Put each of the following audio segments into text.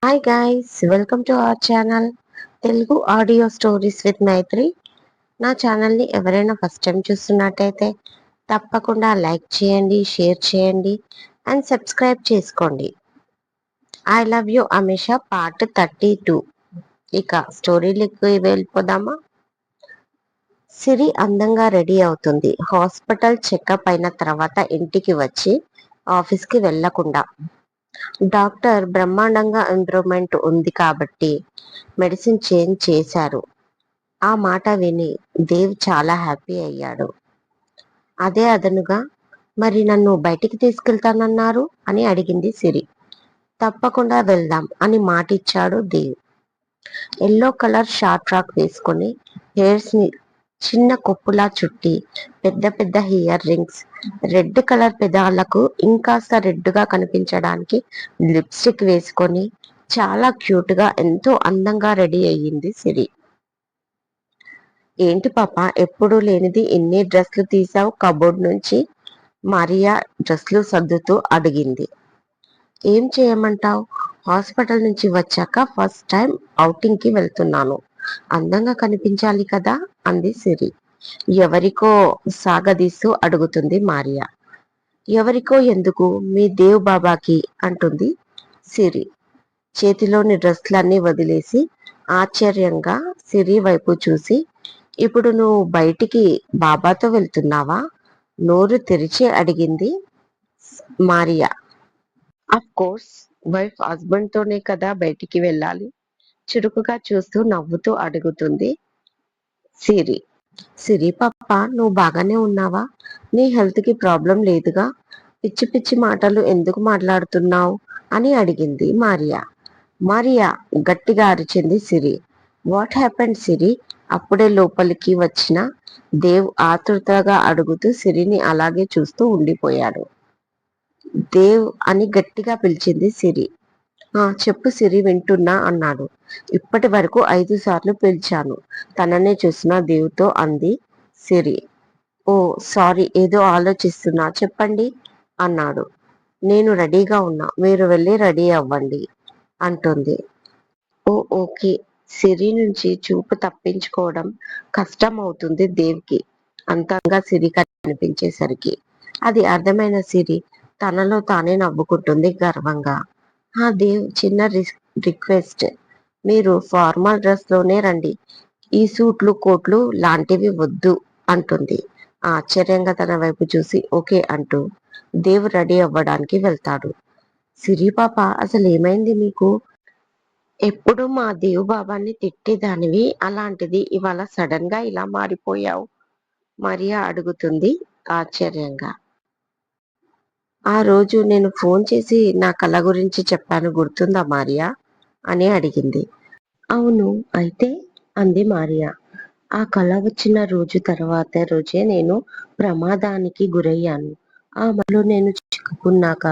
Hi guys, welcome to our channel Telugu audio stories with Maitri. నా ఛానల్ని ఎవరైనా ఫస్ట్ టైం చూస్తున్నట్టయితే తప్పకుండా లైక్ చేయండి, షేర్ చేయండి అండ్ సబ్స్క్రైబ్ చేసుకోండి. I love you Amisha part 32. ఇక స్టోరీలకు వెళ్ళిపోదామా? సిరి అందంగా రెడీ అవుతుంది. హాస్పిటల్ చెకప్ అయిన తర్వాత ఇంటికి వచ్చి ఆఫీస్కి వెళ్లకుండా డాక్టర్ బ్రహ్మాండంగా ఇంప్రూవ్మెంట్ ఉంది కాబట్టి మెడిసిన్ చేంజ్ చేశారు. ఆ మాట విని దేవ్ చాలా హ్యాపీ అయ్యాడు. అదే అదనుగా మరి నన్ను బయటికి తీసుకెళ్తానన్నారు అని అడిగింది సిరి. తప్పకుండా వెళ్దాం అని మాటిచ్చాడు Dev. Yellow colour short frock వేసుకొని హెయిర్స్ ని చిన్న కొప్పులా చుట్టి పెద్ద పెద్ద ఇయర్ రింగ్స్, రెడ్ కలర్ పెదాలకు ఇంకాస్త రెడ్ గా కనిపించడానికి లిప్స్టిక్ వేసుకొని చాలా క్యూట్ గా ఎంతో అందంగా రెడీ అయ్యింది సిరి. ఏంటి పాప, ఎప్పుడు లేనిది ఇన్ని డ్రెస్లు తీసావు కబోర్డ్ నుంచి? మరియా డ్రెస్లు సర్దుతూ అడిగింది. ఏం చేయమంటావు? హాస్పిటల్ నుంచి వచ్చాక ఫస్ట్ టైం ఔటింగ్ కి వెళ్తున్నాను, అందంగా కనిపించాలి కదా అంది సిరి. ఎవరికో సాగదీస్తూ అడుగుతుంది మరియా. ఎవరికో ఎందుకు, మీ దేవ్ బాబాకి అంటుంది సిరి. చేతిలోని డ్రెస్లన్నీ వదిలేసి ఆశ్చర్యంగా సిరి వైపు చూసి, ఇప్పుడు నువ్వు బయటికి బాబాతో వెళ్తున్నావా? నోరు తెరిచి అడిగింది Mariya. Of course, wife husband తోనే కదా బయటికి వెళ్ళాలి, చురుకుగా చూస్తూ నవ్వుతూ అడుగుతుంది సిరి. సిరి పాప, నువ్వు బాగానే ఉన్నావా? నీ హెల్త్ కి ప్రాబ్లం లేదుగా? పిచ్చి పిచ్చి మాటలు ఎందుకు మాట్లాడుతున్నావు అని అడిగింది మరియా. మరియా గట్టిగా అరిచింది సిరి. వాట్ హ్యాపెండ్ సిరి? అప్పుడే లోపలికి వచ్చిన దేవ్ ఆతృతగా అడుగుతూ సిరిని అలాగే చూస్తూ ఉండిపోయాడు. దేవ్ అని గట్టిగా పిలిచింది సిరి. చెప్పు సిరి, వింటున్నా అన్నాడు. ఇప్పటి వరకు 5 సార్లు పిలిచాను, తననే చూసిన దేవ్తో అంది సిరి. ఓ సారీ, ఏదో ఆలోచిస్తున్నా, చెప్పండి అన్నాడు. నేను రెడీగా ఉన్నా, మీరు వెళ్ళి రెడీ అవ్వండి అంటుంది. ఓ ఓకే. సిరి నుంచి చూపు తప్పించుకోవడం కష్టం అవుతుంది దేవ్కి, అంతంగా సిరి కనిపించేసరికి. అది అర్థమైన సిరి తనలో తానే నవ్వుకుంటుంది గర్వంగా. దేవ్, చిన్న రిక్వెస్ట్, మీరు ఫార్మల్ డ్రెస్ లోనే రండి, ఈ సూట్లు కోట్లు లాంటివి వద్దు అంటుంది. ఆశ్చర్యంగా తన వైపు చూసి ఓకే అంటూ దేవ్ రెడీ అవ్వడానికి వెళ్తాడు. సిరి పాప, అసలు ఏమైంది మీకు? ఎప్పుడు మా దేవ్ బాబాని తిట్టేదానివి, అలాంటిది ఇవాళ సడన్ గా ఇలా మారిపోయావు? మరియా అడుగుతుంది ఆశ్చర్యంగా. ఆ రోజు నేను ఫోన్ చేసి నా కళ గురించి చెప్పాను, గుర్తుందా మరియా అని అడిగింది. అవును, అయితే అంది మరియా. ఆ కళ వచ్చిన రోజు తర్వాత రోజే నేను ప్రమాదానికి గురయ్యాను. ఆ మలో నేను చిక్కుకున్నాక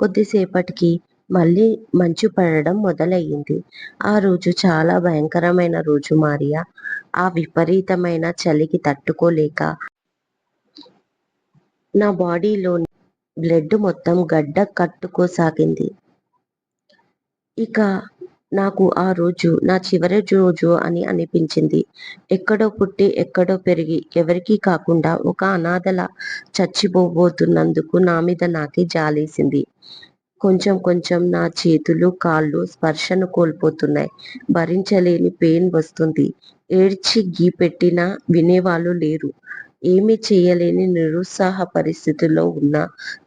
కొద్దిసేపటికి మళ్ళీ మంచు పడడం మొదలయ్యింది. ఆ రోజు చాలా భయంకరమైన రోజు మరియా. ఆ విపరీతమైన చలికి తట్టుకోలేక నా బాడీలో బ్లడ్ మొత్తం గడ్డ కట్టుకోసాగింది. ఇక నాకు ఆ రోజు నా చివరి రోజు అని అనిపించింది. ఎక్కడో పుట్టి ఎక్కడో పెరిగి ఎవరికీ కాకుండా ఒక అనాథలా చచ్చిపోబోతున్నందుకు నా మీద నాకే జాలేసింది. కొంచెం కొంచెం నా చేతులు కాళ్ళు స్పర్శను కోల్పోతున్నాయి. భరించలేని పెయిన్ వస్తుంది. ఏడ్చి గీ పెట్టినా వినేవాళ్ళు లేరు. ఏమీ చేయలేని నిరుత్సాహ పరిస్థితుల్లో ఉన్న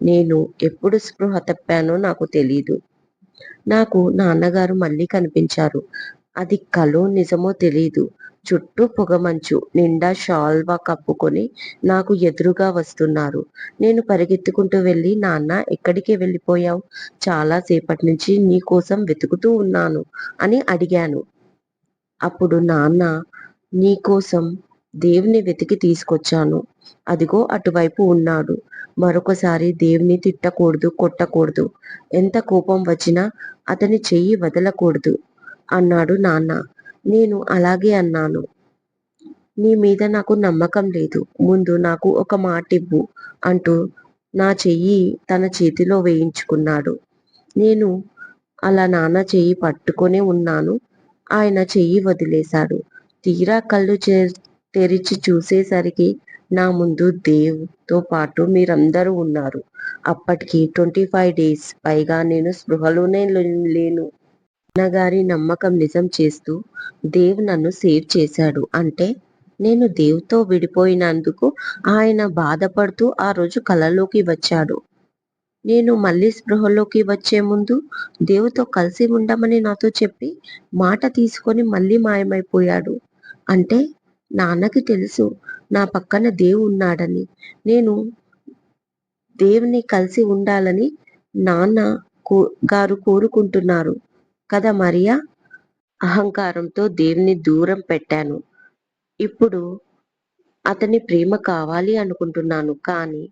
నేను ఎప్పుడు స్పృహ తప్పానో నాకు తెలీదు. నాకు నాన్నగారు మళ్ళీ కనిపించారు. అది కలో నిజమో తెలీదు. చుట్టూ పొగమంచు, నిండా షాల్వా కప్పుకొని నాకు ఎదురుగా వస్తున్నారు. నేను పరిగెత్తుకుంటూ వెళ్ళి, నాన్న ఎక్కడికి వెళ్ళిపోయావు? చాలా సేపటి నుంచి నీ కోసం వెతుకుతూ ఉన్నాను అని అడిగాను. అప్పుడు నాన్న, నీ కోసం దేవుని వెతికి తీసుకొచ్చాను, అదిగో అటువైపు ఉన్నాడు. మరొకసారి దేవుని తిట్టకూడదు, కొట్టకూడదు, ఎంత కోపం వచ్చినా అతని చెయ్యి వదలకూడదు అన్నాడు నాన్న. నేను అలాగే అన్నాను. నీ మీద నాకు నమ్మకం లేదు, ముందు నాకు ఒక మాటివ్వు అంటూ నా చెయ్యి తన చేతిలో వేయించుకున్నాడు. నేను అలా నాన్న చెయ్యి పట్టుకొని ఉన్నాను. ఆయన చెయ్యి వదిలేశాడు. తీరా కళ్ళు తెరిచి చూసేసరికి నా ముందు దేవుతో పాటు మీరందరూ ఉన్నారు. అప్పటికి 25 డేస్ పైగా నేను స్పృహలోనే లేను. నాన్నగారి నమ్మకం నిజం చేస్తూ దేవ్ నన్ను సేవ్ చేశాడు. అంటే నేను దేవుతో విడిపోయినందుకు ఆయన బాధపడుతూ ఆ రోజు కలలోకి వచ్చాడు. నేను మళ్ళీ స్పృహలోకి వచ్చే ముందు దేవుతో కలిసి ఉండమని నాతో చెప్పి మాట తీసుకొని మళ్ళీ మాయమైపోయాడు. అంటే నాన్నకి తెలుసు నా పక్కన దేవు ఉన్నాడని. నేను దేవుని కలిసి ఉండాలని నాన్న గారు కోరుకుంటున్నారు కదా మరియా. అహంకారంతో దేవుని దూరం పెట్టాను. ఇప్పుడు అతని ప్రేమ కావాలి అనుకుంటున్నాను. కానీ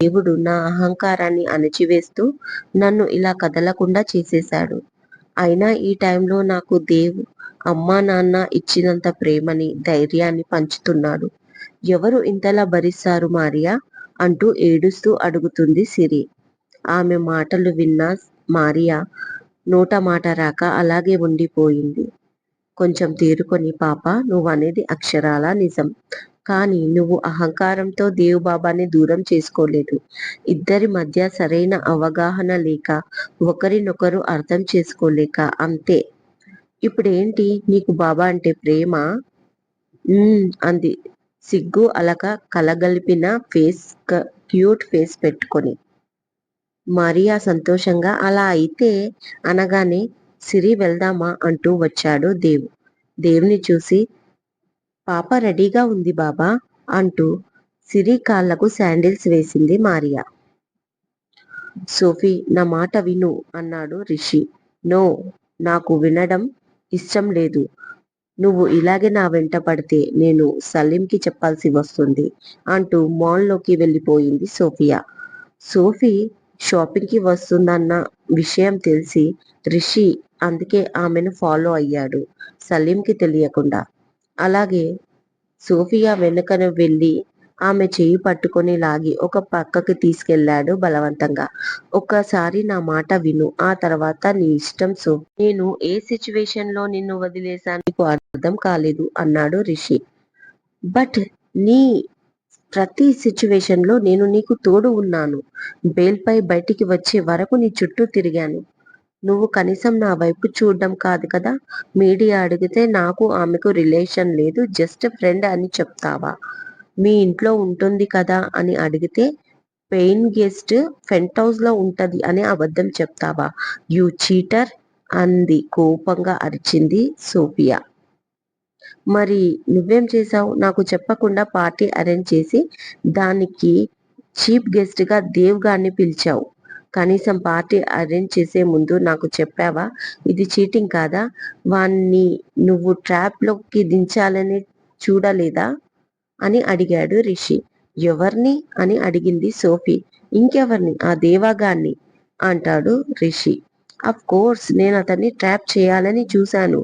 దేవుడు నా అహంకారాన్ని అణచివేస్తూ నన్ను ఇలా కదలకుండా చేసేశాడు. అయినా ఈ టైంలో నాకు దేవు అమ్మా నాన్న ఇచ్చినంత ప్రేమని ధైర్యాన్ని పంచుతున్నాడు. ఎవరు ఇంతలా భరిస్తారు మారియా అంటూ ఏడుస్తూ అడుగుతుంది సిరి. ఆమె మాటలు విన్న మారియా నోట మాట రాక అలాగే ఉండిపోయింది. కొంచెం తేరుకొని పాప, నువ్వనేది అక్షరాలా నిజం. కానీ నువ్వు అహంకారంతో దేవుబాబాని దూరం చేసుకోలేదు. ఇద్దరి మధ్య సరైన అవగాహన లేక, ఒకరినొకరు అర్థం చేసుకోలేక అంతే. ఇప్పుడేంటి నీకు బాబా అంటే ప్రేమ? అంది సిగ్గు అలక కలగలిపిన ఫేస్, క్యూట్ ఫేస్ పెట్టుకొని. మరియా సంతోషంగా అలా అయితే అనగానే సిరి వెళ్దామా అంటూ వచ్చాడు దేవ్. దేవుని చూసి పాప రెడీగా ఉంది బాబా అంటూ సిరి కాళ్లకు శాండిల్స్ వేసింది మారియా. సోఫీ నా మాట విను అన్నాడు రిషి. నో, నాకు వినడం ఇష్టం లేదు. నువ్వు ఇలాగే నా వెంట పడితే నేను సలీంకి చెప్పాల్సి వస్తుంది అంటూ మాల్లోకి వెళ్ళిపోయింది సోఫియా. సోఫీ షాపింగ్కి వస్తుందన్న విషయం తెలిసి రిషి అందుకే ఆమెను ఫాలో అయ్యాడు, సలీంకి తెలియకుండా. అలాగే సోఫియా వెనుకను వెళ్ళి ఆమె చేయి పట్టుకొని లాగి ఒక పక్కకి తీసుకెళ్లాడు బలవంతంగా. ఒక్కసారి నా మాట విను, ఆ తర్వాత నీ ఇష్టం సో. నేను ఏ సిచ్యువేషన్ లో నిన్ను వదిలేశాను నీకు అర్థం కాలేదు అన్నాడు రిషి. బట్ నీ ప్రతి సిచ్యువేషన్ లో నేను నీకు తోడు ఉన్నాను. బెయిల్పై బయటికి వచ్చే వరకు నీ చుట్టూ తిరిగాను. నువ్వు కనీసం నా వైపు చూడడం కాదు కదా. మీడియా అడిగితే నాకు ఆమెకు రిలేషన్ లేదు, జస్ట్ ఫ్రెండ్ అని చెప్తావా? మీ ఇంట్లో ఉంటుంది కదా అని అడిగితే పెయిన్ గెస్ట్ ఫెంట్ హౌస్ లో ఉంటది అని అబద్ధం చెప్తావా? యూ చీటర్ అంది కోపంగా అరిచింది సోఫియా. మరి నువ్వేం చేశావు? నాకు చెప్పకుండా పార్టీ అరేంజ్ చేసి దానికి చీఫ్ గెస్ట్ గా దేవ్ గారిని పిలిచావు. కనీసం పార్టీ అరేంజ్ చేసే ముందు నాకు చెప్పావా? ఇది చీటింగ్ కాదా? వాణ్ణి నువ్వు ట్రాప్ లోకి దించాలని చూడలేదా అని అడిగాడు రిషి. ఎవరిని అని అడిగింది సోఫీ. ఇంకెవరిని, ఆ దేవాగాన్ని అంటాడు రిషి. అఫ్ కోర్స్ నేను అతన్ని ట్రాప్ చేయాలని చూశాను,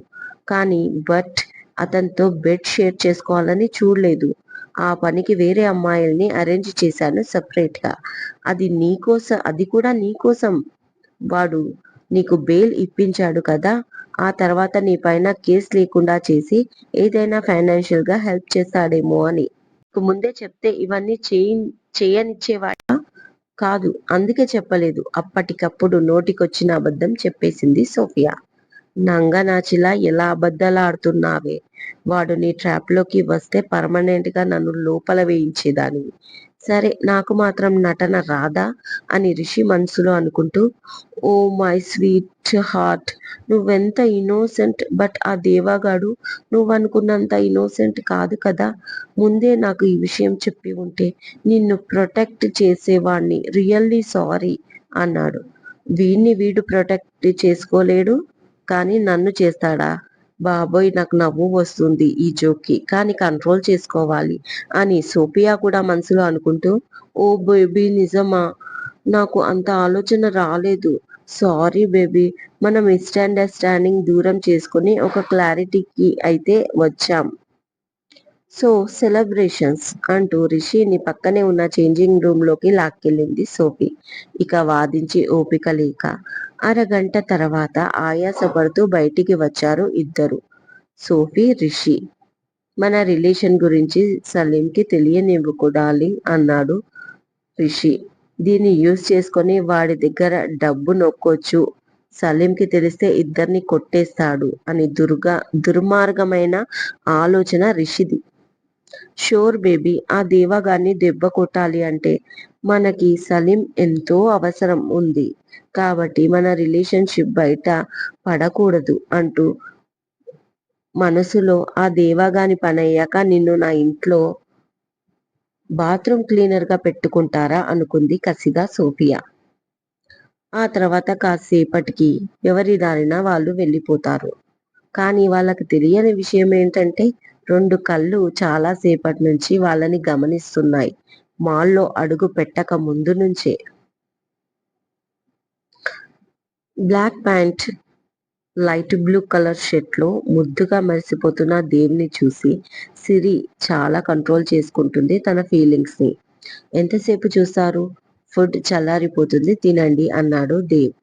కానీ బట్ అతనితో బెడ్ షేర్ చేసుకోవాలని చూడలేదు. ఆ పనికి వేరే అమ్మాయిల్ని అరేంజ్ చేశాను సెపరేట్ గా. అది కూడా నీకోసం. వాడు నీకు బెయిల్ ఇప్పించాడు కదా, ఆ తర్వాత నీ పైన కేసు లేకుండా చేసి ఏదైనా ఫైనాన్షియల్ గా హెల్ప్ చేస్తాడేమో అని. ముందే చెప్తే ఇవన్నీ చేయనిచ్చేవాడా? కాదు, అందుకే చెప్పలేదు. అప్పటికప్పుడు నోటికొచ్చిన అబద్ధం చెప్పేసింది సోఫియా. నంగనాచిలా ఎలా అబద్ధాలాడుతున్నావే? వాడు నీ ట్రాప్ లోకి వస్తే పర్మనెంట్ గా నన్ను లోపల వేయించేదానివి. సరే, నాకు మాత్రం నటన రాదా అని రిషి మనసులో అనుకుంటూ, ఓ మై స్వీట్ హార్ట్, నువ్వెంత ఇన్నోసెంట్. బట్ ఆ దేవాగాడు నువ్వనుకున్నంత ఇన్నోసెంట్ కాదు కదా. ముందే నాకు ఈ విషయం చెప్పి ఉంటే నిన్ను ప్రొటెక్ట్ చేసేవాణ్ణి. రియల్లీ సారీ అన్నాడు. వీడు ప్రొటెక్ట్ చేసుకోలేడు కానీ నన్ను చేస్తాడా? బాబోయ్, నాకు నవ్వు వస్తుంది ఈ జోక్కి, కానీ కంట్రోల్ చేసుకోవాలి అని సోఫియా కూడా మనసులో అనుకుంటూ, ఓ బేబీ నిజమా? నాకు అంత ఆలోచన రాలేదు. Sorry baby. మనం మిస్అండర్స్టాండింగ్ దూరం చేసుకుని ఒక క్లారిటీకి అయితే వచ్చాం. సో సెలబ్రేషన్స్ అంటూ రిషిని పక్కనే ఉన్న చేంజింగ్ రూమ్ లోకి లాక్కెళ్ళింది సోఫీ. ఇక వాదించి ఓపిక లేక అరగంట తర్వాత ఆయాసపడుతూ బయటికి వచ్చారు ఇద్దరు. సోఫీ, రిషి. మన రిలేషన్ గురించి సలీంకి తెలియనివ్వకు డార్లింగ్ అన్నాడు రిషి. దీన్ని యూజ్ చేసుకొని వాడి దగ్గర డబ్బు నొక్కొచ్చు. సలీంకి తెలిస్తే ఇద్దరిని కొట్టేస్తాడు అని దుర్మార్గమైన ఆలోచన రిషిది. షూర్ బేబీ, ఆ దేవగాన్ని దెబ్బ కొట్టాలి అంటే మనకి సలీం ఎంతో అవసరం ఉంది. కాబట్టి మన రిలేషన్షిప్ బయట పడకూడదు అంటూ మనసులో ఆ దేవగాని పనయ్యాక నిన్ను నా ఇంట్లో బాత్రూమ్ క్లీనర్ గా పెట్టుకుంటారా అనుకుంది కసిగా సోఫియా. ఆ తర్వాత కాసేపటికి ఎవరి దారిన వాళ్ళు వెళ్ళిపోతారు. కానీ వాళ్ళకి తెలియని విషయం ఏంటంటే 2 కళ్ళు చాలా సేపటి నుంచి వాళ్ళని గమనిస్తున్నాయి. మాల్లో అడుగు పెట్టక ముందు నుంచే. Black pant, light blue colour shirt లో ముద్దుగా మెరిసిపోతున్న దేవ్ని చూసి సిరి చాలా కంట్రోల్ చేసుకుంటుంది తన ఫీలింగ్స్ ని. ఎంతసేపు చూస్తారు? ఫుడ్ చల్లారిపోతుంది, తినండి అన్నాడు దేవ్.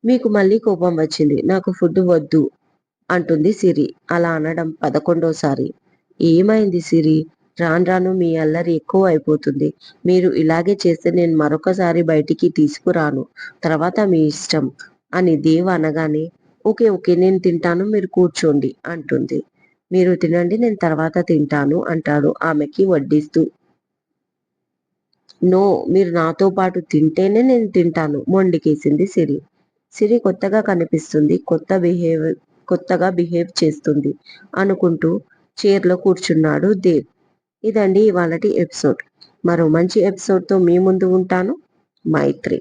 మీకు మళ్ళీ కోపం వచ్చింది. నాకు ఫుడ్ వద్దు అంటుంది సిరి. అలా అనడం 11వ సారి. ఏమైంది సిరి? రాను రాను మీ అల్లరి ఎక్కువ అయిపోతుంది. మీరు ఇలాగే చేస్తే నేను మరొకసారి బయటికి తీసుకురాను. తర్వాత మీ ఇష్టం అని దేవ్ అనగానే ఓకే ఓకే నేను తింటాను, మీరు కూర్చోండి అంటుంది. మీరు తినండి, నేను తర్వాత తింటాను అంటాడు ఆమెకి వడ్డిస్తూ. నో, మీరు నాతో పాటు తింటేనే నేను తింటాను మొండికేసింది సిరి. సిరి కొత్తగా కనిపిస్తుంది, కొత్తగా బిహేవ్ చేస్తుంది అనుకుంటూ చైర్లో కూర్చున్నాడు దేవ్. ఇదండి ఇవాళటి ఎపిసోడ్. మరో మంచి ఎపిసోడ్తో మీ ముందు ఉంటాను. మైత్రి.